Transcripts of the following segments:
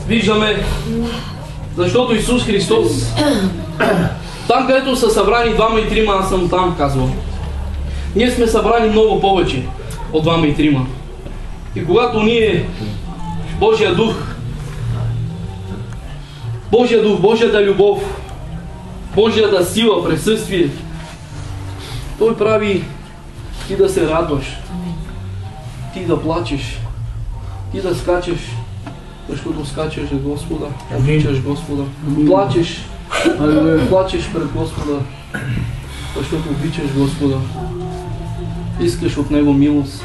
Виждаме, защото Исус Христос, там където са събрани двама и трима, аз съм там, казвам. Ние сме събрани много повече от двама и трима. И когато ние, Божия Дух, Божията любов, Божията сила, присъствие, Той прави ти да се радваш, ти да плачеш, ти да скачаш, защото скачаш за Господа, обичаш Господа, плачеш пред Господа, защото обичаш Господа, искаш от Него милост.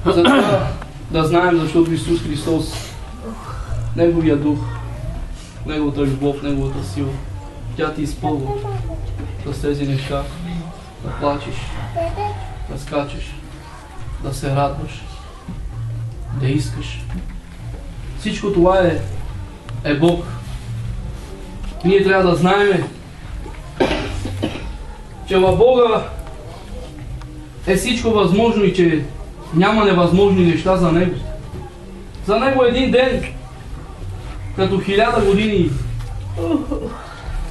Затова да знаем, защото Исус Христос, Неговия Дух, Неговата любов, Неговата сила, тя ти изпълва с тези неща, да плачеш, да скачеш, да се радваш, да искаш. Всичко това е Бог. Ние трябва да знаем, че в Бога е всичко възможно и че няма невъзможни неща за Него. За Него един ден, като 1000 години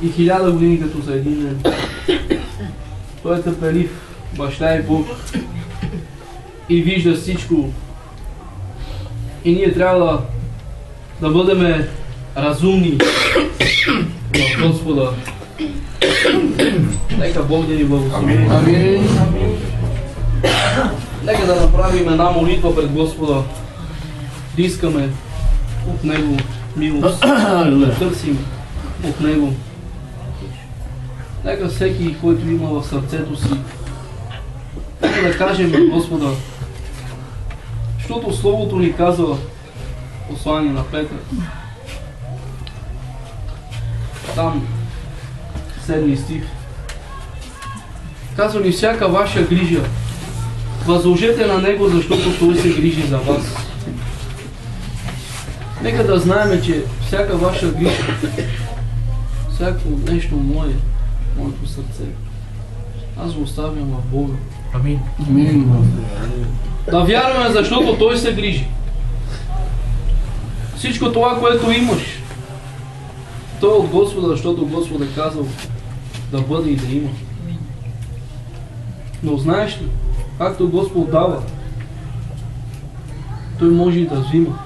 и 1000 години като за един ден. Той е търпелив, баща и Бог и вижда всичко. И ние трябва да бъдем разумни в Господа. Нека Бог да ни благослови. Амин. Нека да направим една молитва пред Господа. Да искаме от Него милост, да търсим от Него. Нека всеки, който има в сърцето си, нека да кажем на Господа, защото Словото ни казва, послание на Петър, там 7 стих, казва ни: всяка ваша грижа възложете на Него, защото Той се грижи за вас. Нека да знаем, че всяка ваша грижа, всяко нещо мое, моето сърце, аз го оставям в Бога. Амин. Да вярваме, защото Той се грижи. Всичко това, което имаш, то е от Господа, защото Господ е казал да бъде и да има. Но знаеш ли, както Господ дава, Той може и да взима.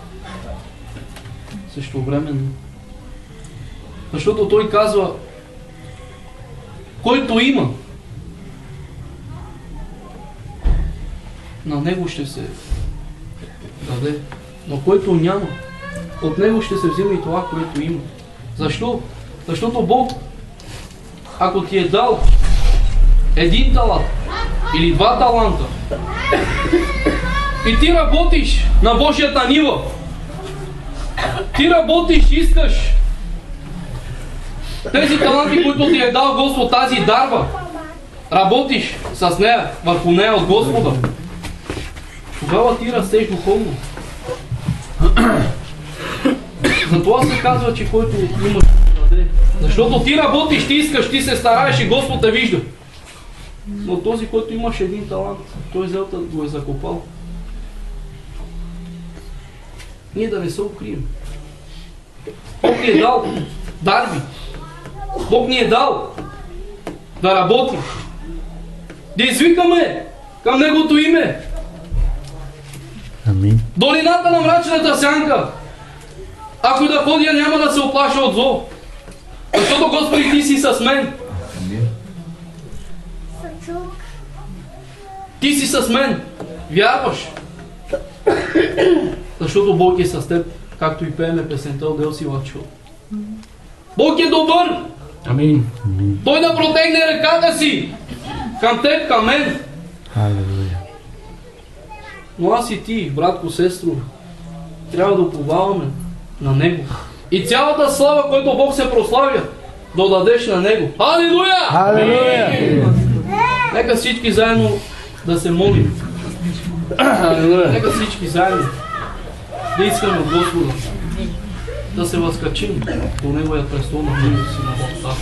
Също временно. Защото Той казва, който има, на него ще се даде. Но който няма, от него ще се взима и това, което има. Защо? Защото Бог, ако ти е дал един талант или 2 таланта и ти работиш на Божията нива, ти работиш, искаш тези таланти, които ти е дал Господ, тази дарба, работиш с нея, върху нея от Господа, тогава ти растеш духовно. Затова се казва, че който имаш да даде. Защото ти работиш, ти искаш, ти се стараеш и Господ те вижда. Но този, който имаше един талант, той взел да го е закопал. Ние да не се укрием. Бог ни е дал дарби. Бог ни е дал да работим. Да извикаме към Неговото име. Амин. Долината на мрачната сянка. Ако да ходя, няма да се оплаша от зло. Защото, Господи, Ти си с мен. Ти си с мен. Вярваш. Защото Бог е с теб, както и пееме песента "Отдел си лачо". Бог е добър. Амин. Той да протегне ръката си към теб, към мен. Халелуя. Но аз и ти, братко, сестро, трябва да уповаваме на Него. И цялата слава, която Бог се прославя, да отдадеш на Него. Алилуя! Халелуя. Нека всички заедно да се молим. Нека всички заедно да искаме от Господа да се възкачим до Неговия престол на Бога си на Бог.